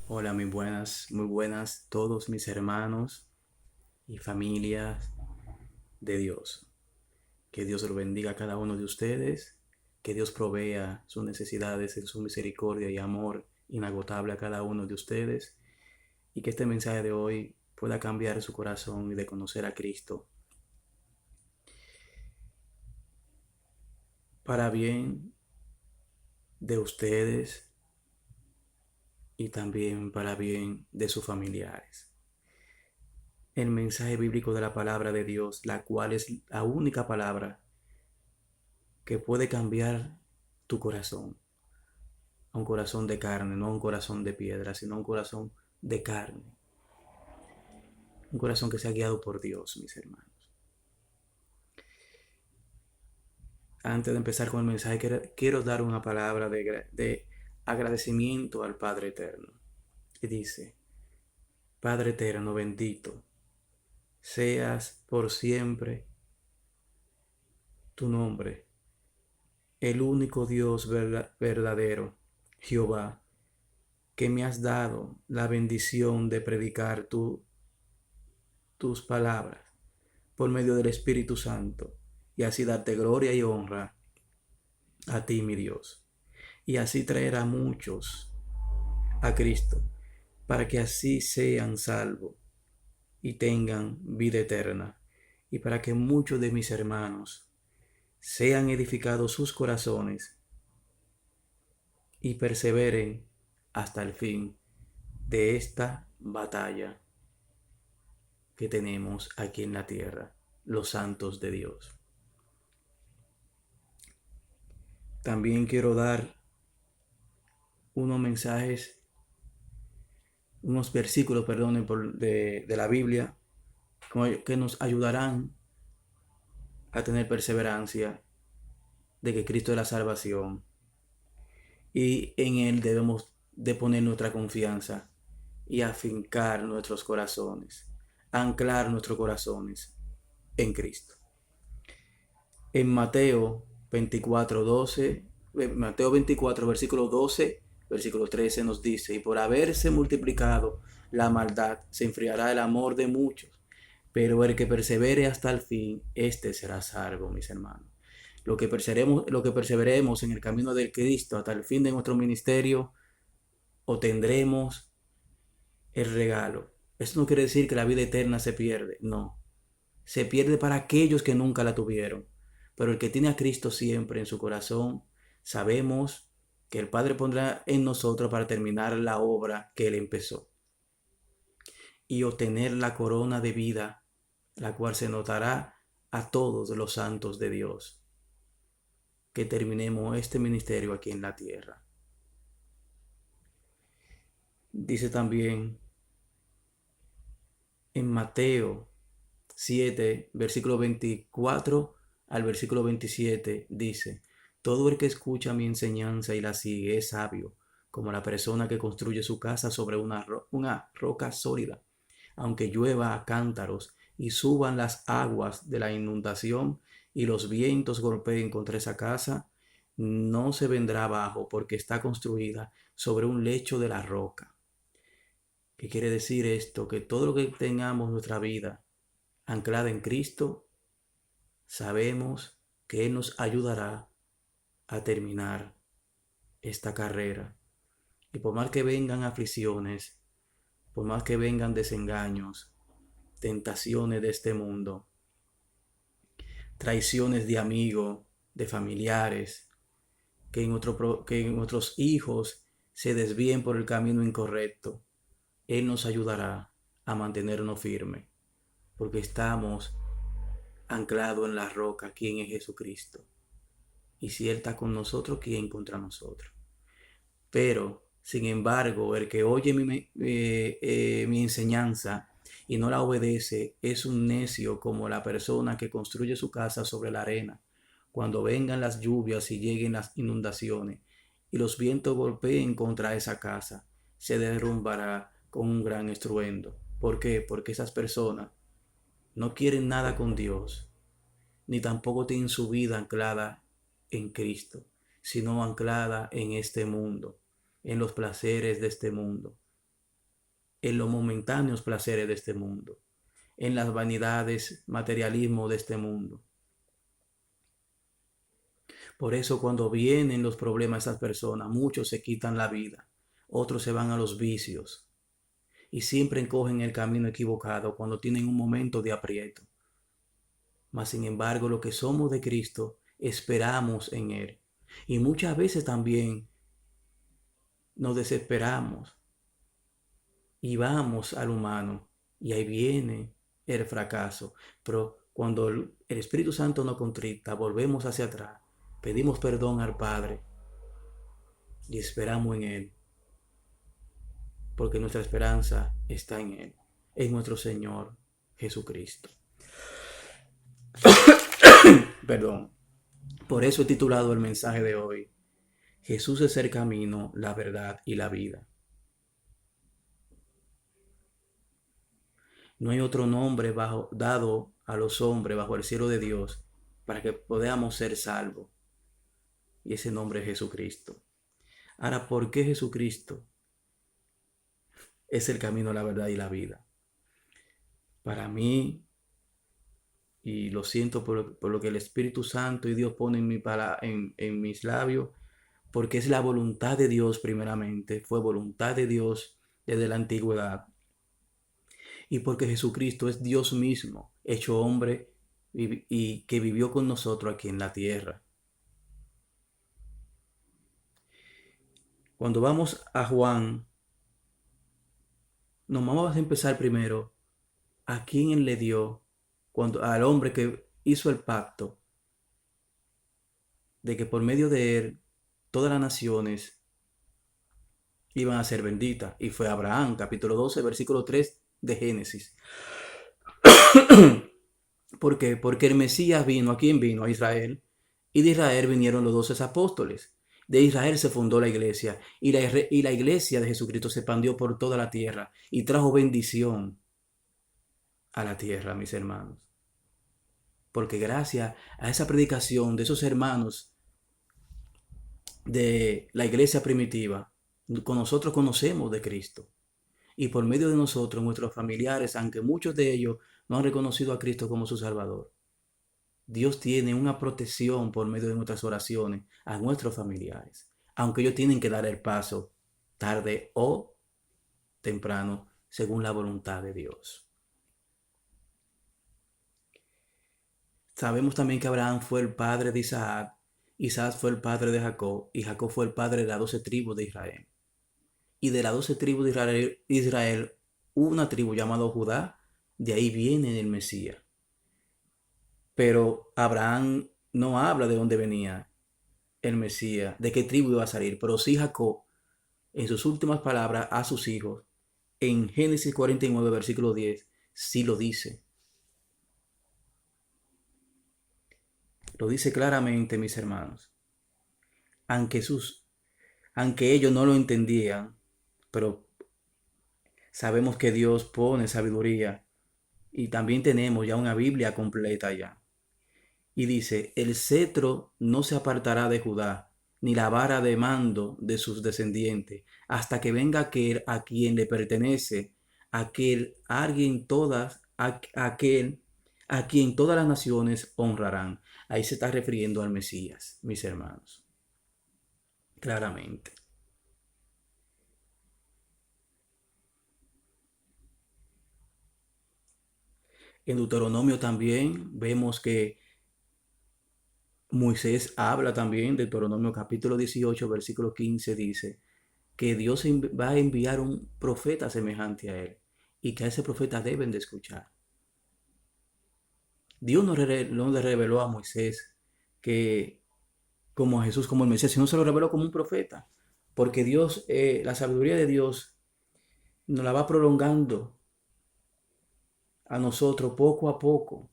Hola, muy buenas todos mis hermanos y familias de Dios. Que Dios los bendiga a cada uno de ustedes, que Dios provea sus necesidades en su misericordia y amor inagotable a cada uno de ustedes y que este mensaje de hoy pueda cambiar su corazón y de conocer a Cristo para bien de ustedes y también para bien de sus familiares. El mensaje bíblico de la palabra de Dios, la cual es la única palabra que puede cambiar tu corazón a un corazón de carne, no a un corazón de piedra, sino a un corazón de carne, un corazón que sea guiado por Dios, mis hermanos. Antes de empezar con el mensaje, quiero dar una palabra de agradecimiento al Padre Eterno. Y dice: Padre Eterno, bendito seas por siempre tu nombre, el único Dios verdadero, Jehová, que me has dado la bendición de predicar tus palabras por medio del Espíritu Santo, y así darte gloria y honra a ti, mi Dios, y así traer a muchos a Cristo, para que así sean salvos y tengan vida eterna, y para que muchos de mis hermanos sean edificados sus corazones y perseveren hasta el fin de esta batalla que tenemos aquí en la tierra, los santos de Dios. También quiero dar unos mensajes, unos versículos, perdón, de la Biblia que nos ayudarán a tener perseverancia de que Cristo es la salvación y en Él debemos de poner nuestra confianza y afincar nuestros corazones, anclar nuestros corazones en Cristo. En Mateo 24, versículo 12, versículo 13 nos dice: y por haberse multiplicado la maldad, se enfriará el amor de muchos, pero el que persevere hasta el fin, éste será salvo, mis hermanos. Lo que perseveremos en el camino de Cristo hasta el fin de nuestro ministerio, obtendremos el regalo. Eso no quiere decir que la vida eterna se pierde, no. Se pierde para aquellos que nunca la tuvieron. Pero el que tiene a Cristo siempre en su corazón, sabemos que el Padre pondrá en nosotros para terminar la obra que Él empezó y obtener la corona de vida, la cual se notará a todos los santos de Dios, que terminemos este ministerio aquí en la tierra. Dice también en Mateo 7, versículo 24 al versículo 27, dice: todo el que escucha mi enseñanza y la sigue es sabio, como la persona que construye su casa sobre una roca sólida. Aunque llueva a cántaros y suban las aguas de la inundación y los vientos golpeen contra esa casa, no se vendrá abajo, porque está construida sobre un lecho de la roca. ¿Qué quiere decir esto? Que todo lo que tengamos en nuestra vida anclada en Cristo, sabemos que Él nos ayudará a terminar esta carrera. Y por más que vengan aflicciones, por más que vengan desengaños, tentaciones de este mundo, traiciones de amigos, de familiares, que nuestros hijos se desvíen por el camino incorrecto, Él nos ayudará a mantenernos firmes, porque estamos anclados en la roca, quien es Jesucristo. Y si Él está con nosotros, ¿quién contra nosotros? Pero, sin embargo, el que oye mi enseñanza y no la obedece es un necio, como la persona que construye su casa sobre la arena. Cuando vengan las lluvias y lleguen las inundaciones y los vientos golpeen contra esa casa, se derrumbará con un gran estruendo. ¿Por qué? Porque esas personas no quieren nada con Dios, ni tampoco tienen su vida anclada en Cristo, sino anclada en este mundo, en los placeres de este mundo. en los momentáneos placeres de este mundo, en las vanidades, materialismo de este mundo. Por eso cuando vienen los problemas a esas personas, muchos se quitan la vida, otros se van a los vicios y siempre cogen el camino equivocado cuando tienen un momento de aprieto. Mas sin embargo, lo que somos de Cristo, esperamos en Él. Y muchas veces también nos desesperamos y vamos al humano y ahí viene el fracaso. Pero cuando el Espíritu Santo nos contrita, volvemos hacia atrás, pedimos perdón al Padre y esperamos en Él, porque nuestra esperanza está en Él, en nuestro Señor Jesucristo. Perdón. Por eso he titulado el mensaje de hoy: Jesús es el camino, la verdad y la vida. No hay otro nombre dado a los hombres bajo el cielo de Dios para que podamos ser salvos. Y ese nombre es Jesucristo. Ahora, ¿por qué Jesucristo es el camino, la verdad y la vida? Para mí, y lo siento por lo que el Espíritu Santo y Dios ponen en mis labios, porque es la voluntad de Dios primeramente, fue voluntad de Dios desde la antigüedad. Y porque Jesucristo es Dios mismo, hecho hombre y que vivió con nosotros aquí en la tierra. Cuando vamos a Juan, nos vamos a empezar primero a quién le dio, al hombre que hizo el pacto de que por medio de él todas las naciones iban a ser benditas. Y fue Abraham, capítulo 12, versículo 3 de Génesis. ¿Por qué? Porque el Mesías vino, ¿a quién vino? A Israel. Y de Israel vinieron los 12 apóstoles. De Israel se fundó la iglesia. Y la iglesia de Jesucristo se expandió por toda la tierra y trajo bendición a la tierra, mis hermanos. Porque gracias a esa predicación de esos hermanos de la iglesia primitiva, con nosotros conocemos de Cristo. Y por medio de nosotros, nuestros familiares, aunque muchos de ellos no han reconocido a Cristo como su Salvador, Dios tiene una protección por medio de nuestras oraciones a nuestros familiares, aunque ellos tienen que dar el paso tarde o temprano, según la voluntad de Dios. Sabemos también que Abraham fue el padre de Isaac, Isaac fue el padre de Jacob, y Jacob fue el padre de las 12 tribus de Israel. Y de las 12 tribus de Israel, una tribu llamada Judá, de ahí viene el Mesías. Pero Abraham no habla de dónde venía el Mesías, de qué tribu iba a salir, pero sí Jacob, en sus últimas palabras a sus hijos, en Génesis 49, versículo 10, sí lo dice. Lo dice claramente, mis hermanos. Aunque ellos no lo entendían, pero sabemos que Dios pone sabiduría y también tenemos ya una Biblia completa ya. Y dice, el cetro no se apartará de Judá, ni la vara de mando de sus descendientes, hasta que venga aquel a quien le pertenece, aquel a quien todas las naciones honrarán. Ahí se está refiriendo al Mesías, mis hermanos. Claramente. En Deuteronomio también vemos que Moisés habla también, de Deuteronomio capítulo 18, versículo 15, dice que Dios va a enviar un profeta semejante a él y que a ese profeta deben de escuchar. Dios no le reveló a Moisés que como a Jesús, como el Mesías, sino se lo reveló como un profeta, porque Dios, la sabiduría de Dios nos la va prolongando a nosotros poco a poco.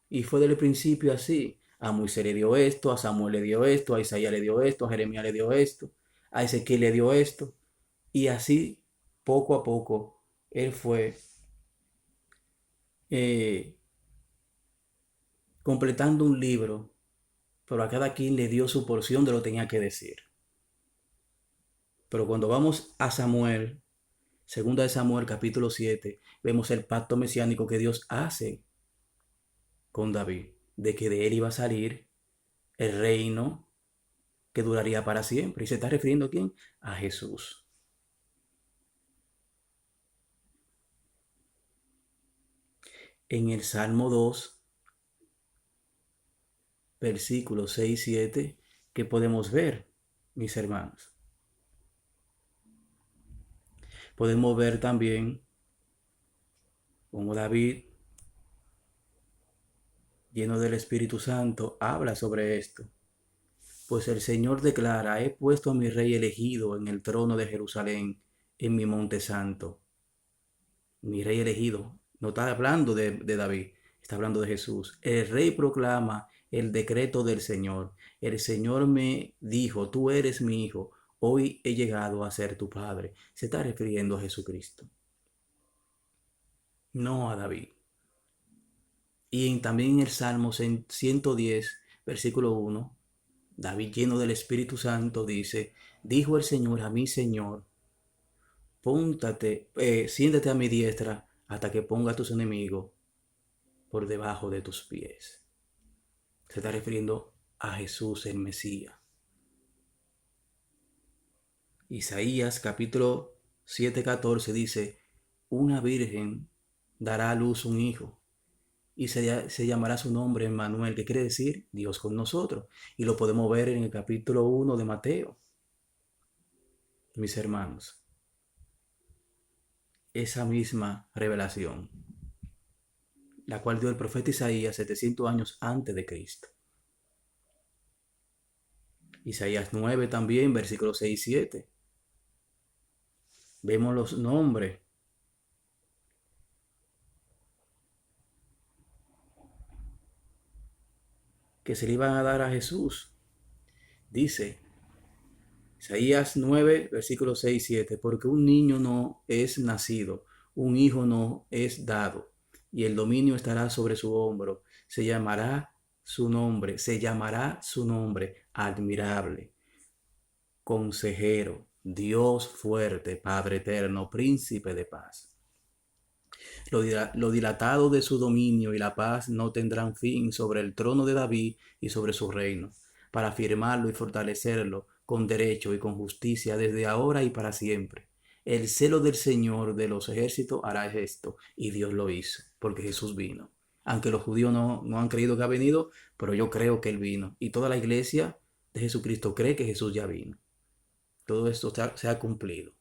Y fue desde el principio así. A Moisés le dio esto, a Samuel le dio esto, a Isaías le dio esto, a Jeremías le dio esto, a Ezequiel le dio esto. Y así, poco a poco, él fue eh, completando un libro, pero a cada quien le dio su porción de lo que tenía que decir. Pero cuando vamos a Samuel, Segunda de Samuel, capítulo 7, vemos el pacto mesiánico que Dios hace con David, de que de él iba a salir el reino que duraría para siempre. ¿Y se está refiriendo a quién? A Jesús. En el Salmo 2, versículos 6 y 7, que podemos ver, mis hermanos. Podemos ver también cómo David, lleno del Espíritu Santo, habla sobre esto. Pues el Señor declara: he puesto a mi rey elegido en el trono de Jerusalén, en mi monte santo. Mi rey elegido. No está hablando de David, está hablando de Jesús. El rey proclama el decreto del Señor. El Señor me dijo: tú eres mi hijo, hoy he llegado a ser tu padre. Se está refiriendo a Jesucristo, no a David. Y también en el Salmo 110, versículo 1, David, lleno del Espíritu Santo, dice: dijo el Señor a mi Señor, siéntate a mi diestra hasta que ponga a tus enemigos por debajo de tus pies. Se está refiriendo a Jesús, el Mesías. Isaías capítulo 7:14 dice: una virgen dará a luz un hijo y se llamará su nombre Emmanuel, que quiere decir Dios con nosotros. Y lo podemos ver en el capítulo 1 de Mateo, mis hermanos. Esa misma revelación, la cual dio el profeta Isaías 700 años antes de Cristo. Isaías 9 también, versículos 6 y 7. Vemos los nombres que se le iban a dar a Jesús. Dice Isaías 9, versículos 6 y 7, porque un niño no es nacido, un hijo no es dado, y el dominio estará sobre su hombro. Se llamará su nombre admirable, consejero, Dios fuerte, Padre eterno, príncipe de paz. Lo dilatado de su dominio y la paz no tendrán fin sobre el trono de David y sobre su reino, para afirmarlo y fortalecerlo con derecho y con justicia desde ahora y para siempre. El celo del Señor de los ejércitos hará esto, y Dios lo hizo, porque Jesús vino. Aunque los judíos no han creído que ha venido, pero yo creo que Él vino. Y toda la iglesia de Jesucristo cree que Jesús ya vino. Todo esto se ha cumplido.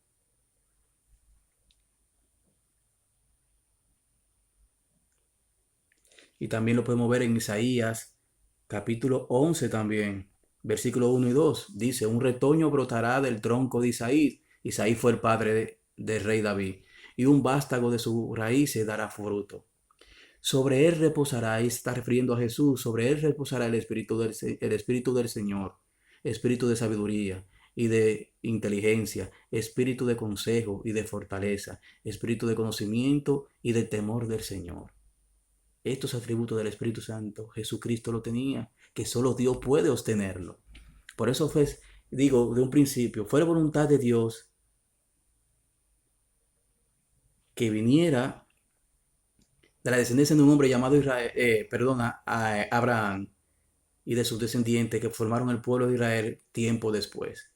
Y también lo podemos ver en Isaías, capítulo 11 también, versículo 1 y 2. Dice: un retoño brotará del tronco de Isaí. Isaí fue el padre del rey David. Y un vástago de sus raíces dará fruto. Sobre él reposará, y está refiriendo a Jesús, sobre él reposará el espíritu del Señor, espíritu de sabiduría y de inteligencia, espíritu de consejo y de fortaleza, espíritu de conocimiento y de temor del Señor. Estos atributos del Espíritu Santo, Jesucristo lo tenía, que solo Dios puede obtenerlo. Por eso digo, de un principio, fue la voluntad de Dios que viniera de la descendencia de un hombre llamado a Abraham y de sus descendientes que formaron el pueblo de Israel tiempo después.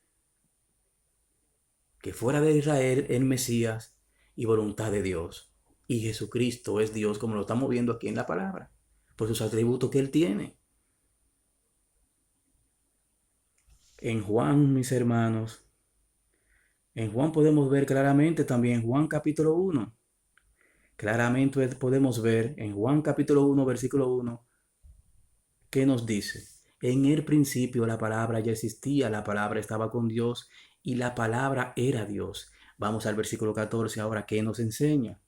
Que fuera de Israel el Mesías y voluntad de Dios. Y Jesucristo es Dios, como lo estamos viendo aquí en la palabra, por sus atributos que Él tiene. En Juan, mis hermanos, en Juan podemos ver claramente también, Juan capítulo 1, claramente podemos ver en Juan capítulo 1, versículo 1, ¿qué nos dice? En el principio la palabra ya existía, la palabra estaba con Dios y la palabra era Dios. Vamos al versículo 14 ahora, ¿qué nos enseña?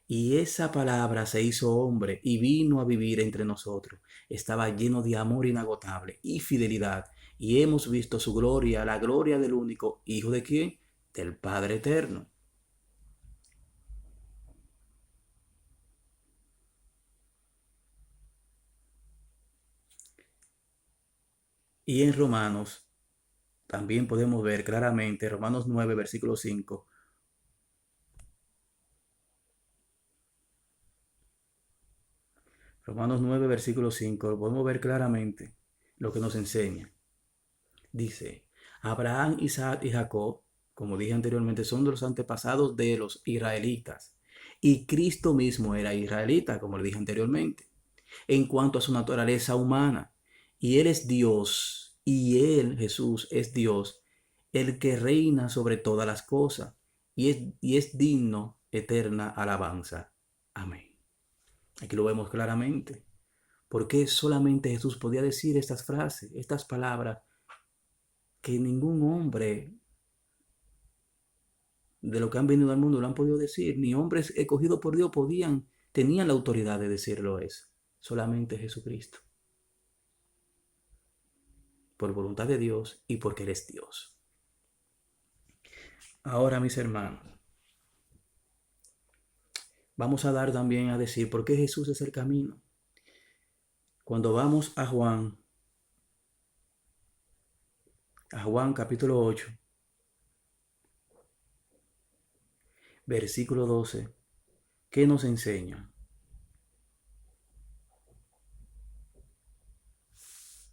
Y esa palabra se hizo hombre y vino a vivir entre nosotros. Estaba lleno de amor inagotable y fidelidad. Y hemos visto su gloria, la gloria del único Hijo de quién? Del Padre eterno. Y en Romanos también podemos ver claramente, Romanos 9, versículo 5, Romanos 9, versículo 5, lo podemos ver claramente lo que nos enseña. Dice, Abraham, Isaac y Jacob, como dije anteriormente, son los antepasados de los israelitas. Y Cristo mismo era israelita, como le dije anteriormente, en cuanto a su naturaleza humana. Y Él es Dios, y Él, Jesús, es Dios, el que reina sobre todas las cosas, y es digno eterna alabanza. Amén. Aquí lo vemos claramente. Porque solamente Jesús podía decir estas frases, estas palabras, que ningún hombre de lo que han venido al mundo lo han podido decir, ni hombres escogidos por Dios tenían la autoridad de decirlo eso. Solamente Jesucristo. Por voluntad de Dios y porque Él es Dios. Ahora, mis hermanos, vamos a dar también a decir por qué Jesús es el camino. Cuando vamos a Juan capítulo 8, versículo 12, ¿qué nos enseña?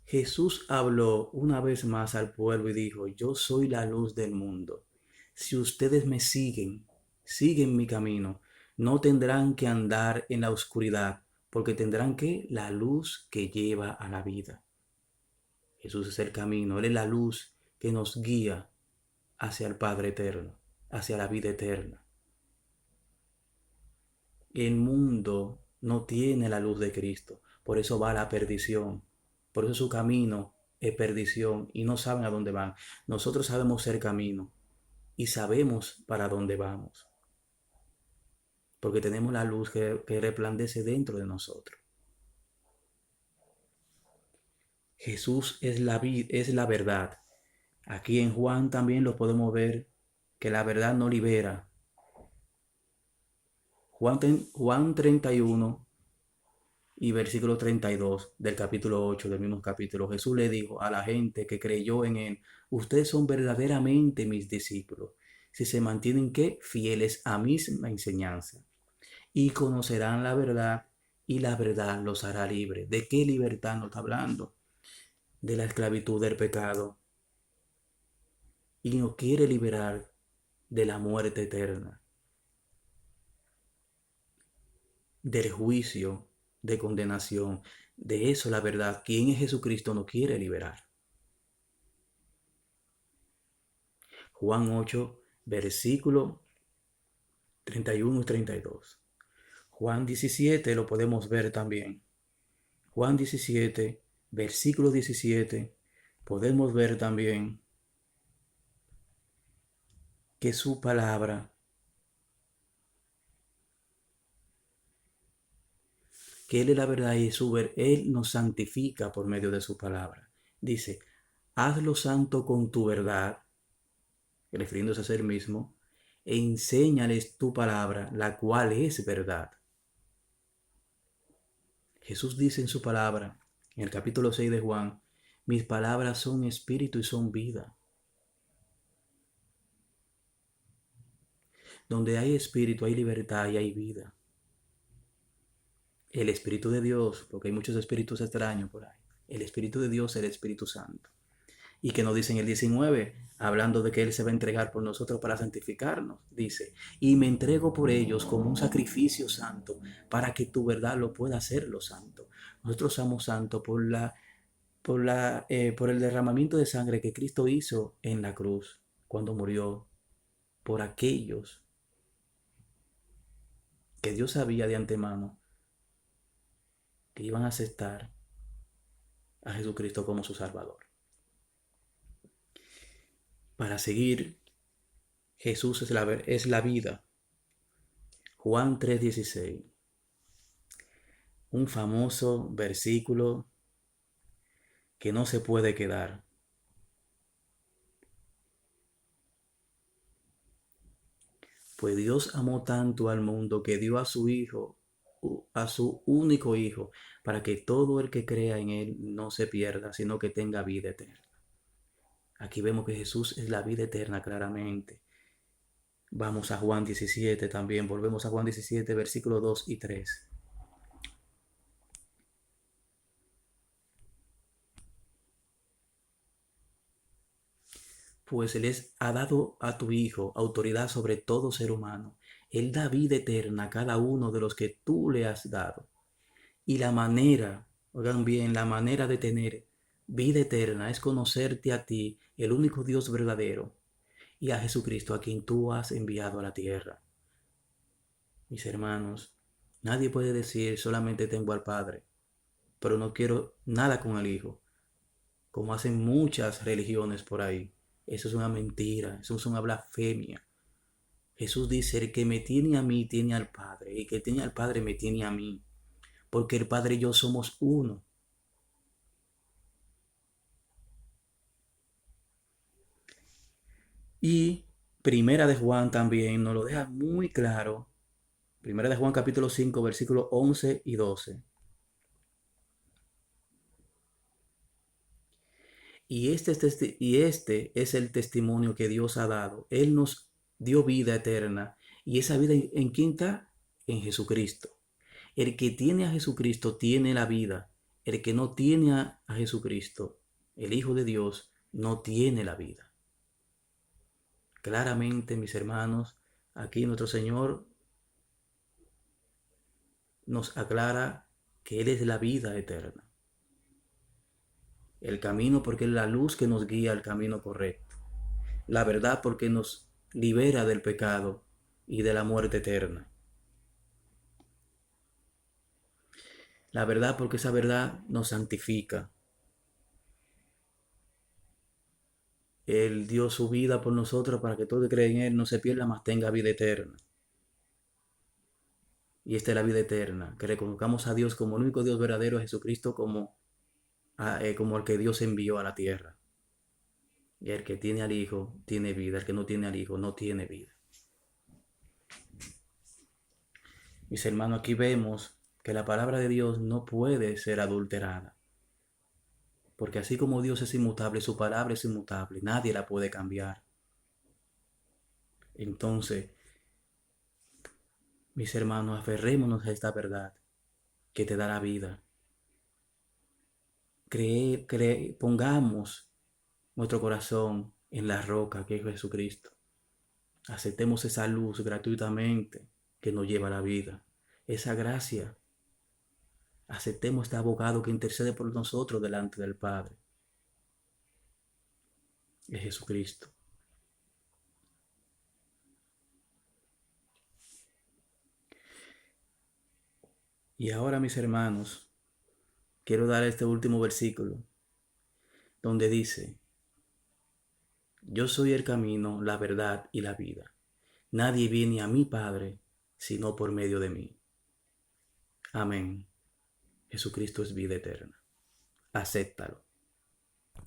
Jesús habló una vez más al pueblo y dijo, yo soy la luz del mundo. Si ustedes me siguen mi camino, no tendrán que andar en la oscuridad, porque tendrán que la luz que lleva a la vida. Jesús es el camino, Él es la luz que nos guía hacia el Padre eterno, hacia la vida eterna. El mundo no tiene la luz de Cristo, por eso va a la perdición. Por eso su camino es perdición y no saben a dónde van. Nosotros sabemos el camino y sabemos para dónde vamos, porque tenemos la luz que resplandece dentro de nosotros. Jesús es la verdad. Aquí en Juan también lo podemos ver, que la verdad no libera. Juan 31 y versículo 32 del capítulo 8 del mismo capítulo, Jesús le dijo a la gente que creyó en Él, ustedes son verdaderamente mis discípulos, si se mantienen ¿qué? Fieles a mi enseñanza, y conocerán la verdad, y la verdad los hará libres. ¿De qué libertad nos está hablando? De la esclavitud del pecado, y nos quiere liberar de la muerte eterna, del juicio, de condenación. De eso la verdad, ¿quién es Jesucristo? Nos quiere liberar. Juan 8, versículo 31 y 32. Juan 17 lo podemos ver también. Juan 17, versículo 17, podemos ver también que su palabra, que Él es la verdad y Él nos santifica por medio de su palabra. Dice, hazlo santo con tu verdad, refiriéndose a Él mismo, e enséñales tu palabra, la cual es verdad. Jesús dice en su palabra, en el capítulo 6 de Juan, mis palabras son espíritu y son vida. Donde hay espíritu hay libertad y hay vida. El Espíritu de Dios, porque hay muchos espíritus extraños por ahí. El Espíritu de Dios es el Espíritu Santo. Y que nos dice en el 19, hablando de que Él se va a entregar por nosotros para santificarnos, dice, y me entrego por ellos como un sacrificio santo, para que tu verdad lo pueda hacerlo santo. Nosotros somos santos por el derramamiento de sangre que Cristo hizo en la cruz, cuando murió por aquellos que Dios sabía de antemano que iban a aceptar a Jesucristo como su Salvador. Para seguir, Jesús es la vida. Juan 3:16, un famoso versículo que no se puede quedar. Pues Dios amó tanto al mundo que dio a su Hijo, a su único Hijo, para que todo el que crea en Él no se pierda, sino que tenga vida eterna. Aquí vemos que Jesús es la vida eterna claramente. Vamos a Juan 17 también, volvemos a Juan 17, versículos 2 y 3. pues ha dado a tu Hijo autoridad sobre todo ser humano. Él da vida eterna a cada uno de los que tú le has dado. Y la manera, oigan bien, la manera de tener vida eterna es conocerte a ti, el único Dios verdadero, y a Jesucristo, a quien tú has enviado a la tierra. Mis hermanos, nadie puede decir solamente tengo al Padre, pero no quiero nada con el Hijo, como hacen muchas religiones por ahí. Eso es una mentira, eso es una blasfemia. Jesús dice, el que me tiene a mí tiene al Padre, y el que tiene al Padre me tiene a mí, porque el Padre y yo somos uno. Y Primera de Juan también nos lo deja muy claro. Primera de Juan capítulo 5 versículos 11 y 12. Y este es el testimonio que Dios ha dado. Él nos dio vida eterna. ¿Y esa vida en quién está? En Jesucristo. El que tiene a Jesucristo tiene la vida. El que no tiene a Jesucristo, el Hijo de Dios, no tiene la vida. Claramente, mis hermanos, aquí nuestro Señor nos aclara que Él es la vida eterna. El camino porque es la luz que nos guía al camino correcto. La verdad porque nos libera del pecado y de la muerte eterna. La verdad porque esa verdad nos santifica. Él dio su vida por nosotros para que todo el que cree en Él no se pierda, mas tenga vida eterna. Y esta es la vida eterna, que reconozcamos a Dios como el único Dios verdadero, a Jesucristo como el que Dios envió a la tierra. Y el que tiene al Hijo tiene vida, el que no tiene al Hijo no tiene vida. Mis hermanos, aquí vemos que la palabra de Dios no puede ser adulterada. Porque así como Dios es inmutable, su palabra es inmutable, nadie la puede cambiar. Entonces, mis hermanos, aferrémonos a esta verdad que te da la vida. Pongamos nuestro corazón en la roca que es Jesucristo. Aceptemos esa luz gratuitamente que nos lleva a la vida. Esa gracia. Aceptemos este abogado que intercede por nosotros delante del Padre. Es Jesucristo. Y ahora, mis hermanos, quiero dar este último versículo donde dice, yo soy el camino, la verdad y la vida. Nadie viene a mi Padre sino por medio de mí. Amén. Jesucristo es vida eterna. Acéptalo.